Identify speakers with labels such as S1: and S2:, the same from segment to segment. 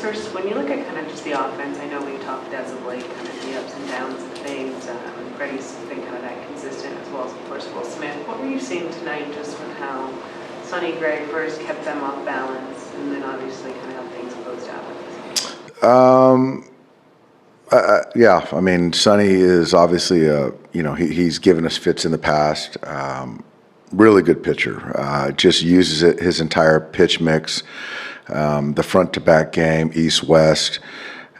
S1: First, when you look at kind of just the offense, I know we talked as of late, kind of the ups and downs of things. Freddie's been kind of that consistent, as well as, of course, Will Smith. What were you seeing tonight just with how Sonny Gray first kept them off balance, and then obviously kind of how things closed out with this?
S2: Yeah, I mean, Sonny is obviously he's given us fits in the past. Really good pitcher. Just uses his entire pitch mix, the front to back game, east west.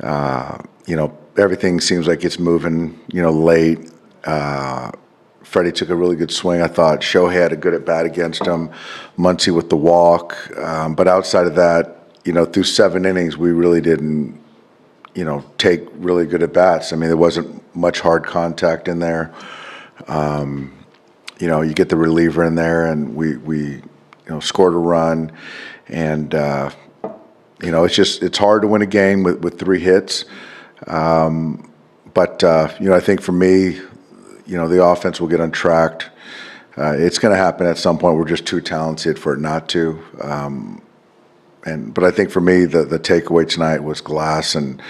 S2: Everything seems like it's moving. Late. Freddie took a really good swing. I thought Shohei had a good at bat against him. Muncy with the walk, but outside of that, through 7 innings, we really didn't. Take really good at bats. I mean, there wasn't much hard contact in there. You get the reliever in there, and we scored a run, and it's hard to win a game with 3 hits. But I think for me, the offense will get untracked. It's going to happen at some point. We're just too talented for it not to. But I think for me, the takeaway tonight was Glass and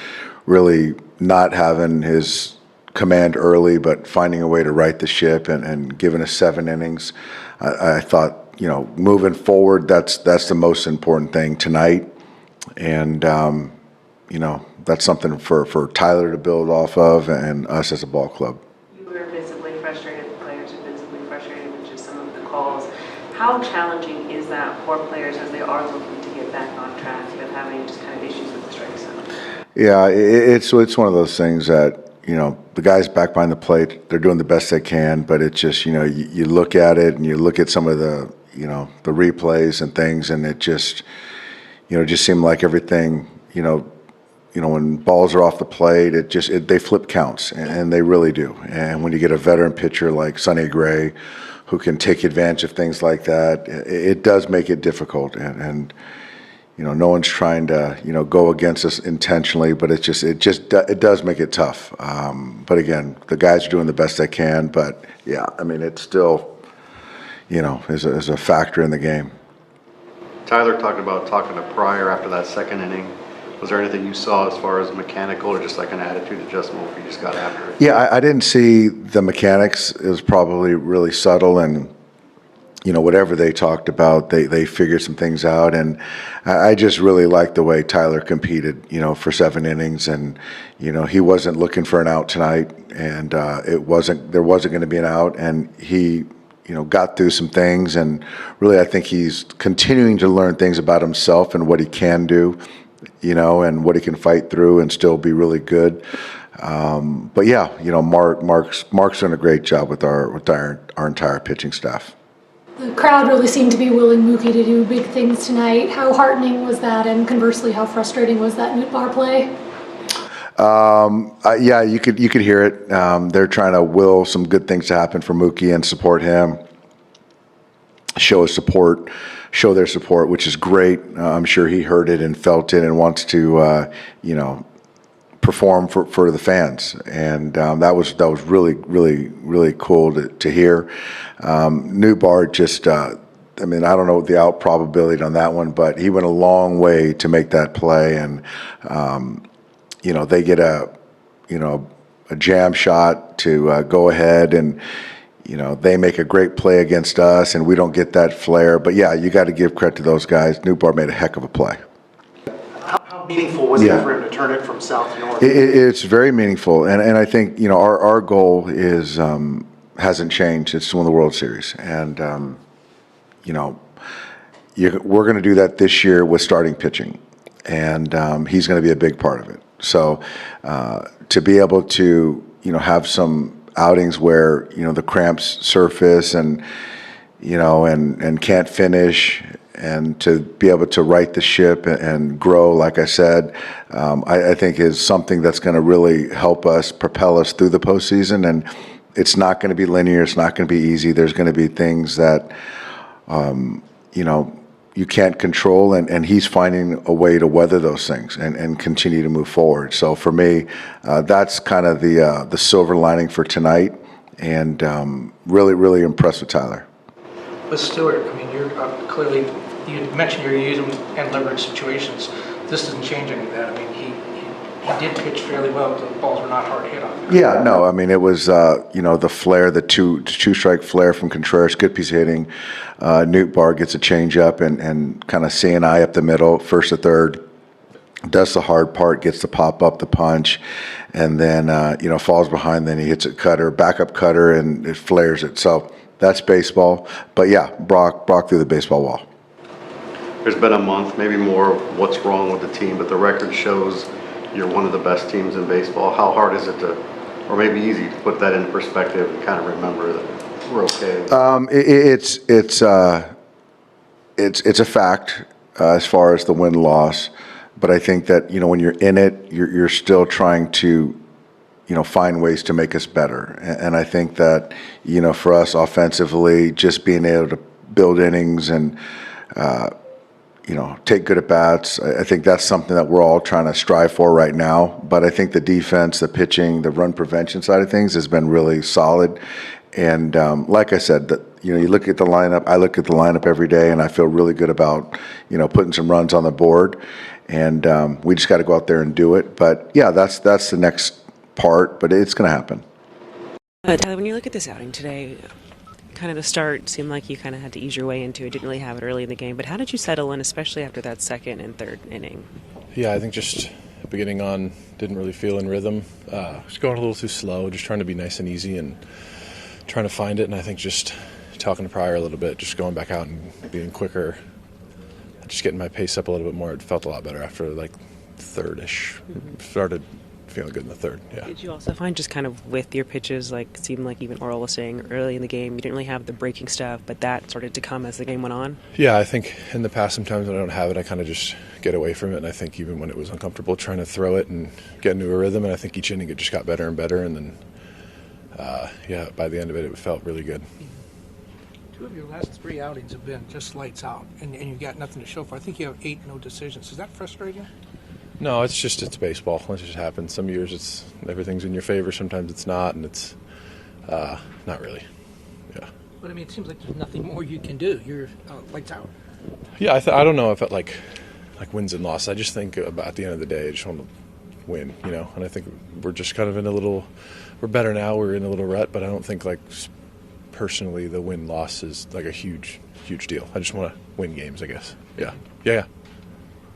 S2: really not having his command early, but finding a way to right the ship and giving us 7 innings. I thought, moving forward, that's the most important thing tonight. And, that's something for Tyler to build off of and us as a ball club.
S1: You were visibly frustrated. The players are visibly frustrated with just some of the calls. How challenging is that for players as they are looking to get back on track of having just kind of issues with the strike zone?
S2: Yeah, it's one of those things that, the guys back behind the plate, they're doing the best they can, but it's just, you look at it and you look at some of the, the replays and things, and it just, just seemed like everything, when balls are off the plate, they flip counts, and they really do. And when you get a veteran pitcher like Sonny Gray, who can take advantage of things like that, it does make it difficult. And no one's trying to, go against us intentionally, but it does make it tough. But again, the guys are doing the best they can. But yeah, I mean, it's still, is a factor in the game.
S3: Tyler talking to Pryor after that 2nd inning. Was there anything you saw as far as mechanical or just like an attitude adjustment where you just got after it?
S2: Yeah, I didn't see the mechanics. It was probably really subtle, and whatever they talked about, they figured some things out. And I just really liked the way Tyler competed, for 7 innings. And, he wasn't looking for an out tonight, and there wasn't going to be an out. And he, got through some things. And really, I think he's continuing to learn things about himself and what he can do, and what he can fight through and still be really good. But yeah, Mark's done a great job with our entire pitching staff.
S4: The crowd really seemed to be willing Mookie to do big things tonight. How heartening was that, and conversely, how frustrating was that Nootbaar play?
S2: Yeah, you could hear it. They're trying to will some good things to happen for Mookie and support him, show their support, which is great. I'm sure he heard it and felt it and wants to, perform for the fans, and that was really, really, really cool to hear. Nootbaar just, I don't know the out probability on that one, but he went a long way to make that play, and they get a jam shot to go ahead, and they make a great play against us, and we don't get that flair. But yeah, you got to give credit to those guys. Nootbaar made a heck of a play.
S5: How meaningful was it for him to turn it from south to north?
S2: It's very meaningful, and I think our goal is hasn't changed. It's to win the World Series, and we're going to do that this year with starting pitching, and he's going to be a big part of it. So to be able to have some outings where the cramps surface and and can't finish, and to be able to right the ship and grow, like I said, I think is something that's going to really help us, propel us through the postseason. And it's not going to be linear. It's not going to be easy. There's going to be things that, you can't control, and he's finding a way to weather those things and continue to move forward. So for me, that's kind of the silver lining for tonight, and really, really impressed with Tyler.
S6: With Stewart, you're clearly, you mentioned you're using in leverage situations.
S5: this doesn't change any of that. I mean, he did pitch fairly well, but the balls were not hard hit on him.
S2: Yeah, no, I mean, it was, the flare, the two-strike flare from Contreras, good piece of hitting. Nootbaar gets a changeup and kind of CNI up the middle, first to third. Does the hard part, gets the pop up, the punch, and then, falls behind, then he hits a cutter, backup cutter, and it flares it. So that's baseball. But yeah, Brock threw the baseball wall.
S3: There's been a month, maybe more, what's wrong with the team, but the record shows you're one of the best teams in baseball. How hard is it to, or maybe easy to put that into perspective and kind of remember that we're okay?
S2: It's a fact as far as the win-loss, but I think that when you're in it, you're still trying to find ways to make us better, and I think that for us offensively, just being able to build innings and take good at bats. I think that's something that we're all trying to strive for right now. But I think the defense, the pitching, the run prevention side of things has been really solid. And like I said, you look at the lineup. I look at the lineup every day, and I feel really good about putting some runs on the board. And we just got to go out there and do it. But yeah, that's the next part. But it's going to happen.
S6: Tyler, when you look at this outing today, kind of the start seemed like you kind of had to ease your way into it. Didn't really have it early in the game, but how did you settle in, especially after that second and third inning?
S7: Yeah, I think just beginning on didn't really feel in rhythm. Just going a little too slow, just trying to be nice and easy and trying to find it. And I think just talking to Pryor a little bit, just going back out and being quicker, just getting my pace up a little bit more. It felt a lot better after like third-ish. Started feeling good in the third, yeah.
S6: Did you also find just kind of with your pitches, like it seemed like even Oral was saying early in the game, you didn't really have the breaking stuff, but that started to come as the game went on?
S7: Yeah, I think in the past sometimes when I don't have it, I kind of just get away from it, and I think even when it was uncomfortable, trying to throw it and get into a rhythm, and I think each inning it just got better and better, and then, by the end of it, it felt really good.
S8: Two of your last three outings have been just lights out, and you've got nothing to show for. I think you have 8 no decisions. Is that frustrating?
S7: No, it's baseball. It just happens. Some years everything's in your favor. Sometimes it's not, and it's not really. Yeah.
S8: But I mean, it seems like there's nothing more you can do. You're lights out.
S7: Yeah, I don't know if it like wins and losses. I just think about at the end of the day, I just want to win, And I think we're just kind of we're better now. We're in a little rut, but I don't think personally the win-loss is like a huge deal. I just want to win games, I guess. Yeah.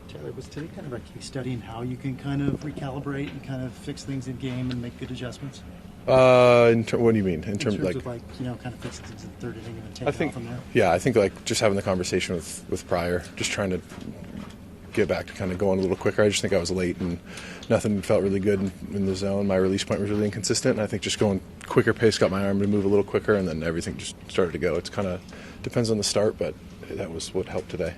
S9: Taylor, was today kind of a case study in how you can kind of recalibrate and kind of fix things in game and make good adjustments?
S7: What do you mean? In terms of
S9: kind of fixing things in the third inning and then taking off from there?
S7: Yeah, I think just having the conversation with Pryor, just trying to get back to kind of going a little quicker. I just think I was late and nothing felt really good in the zone. My release point was really inconsistent, and I think just going quicker pace got my arm to move a little quicker, and then everything just started to go. It's kind of depends on the start, but that was what helped today.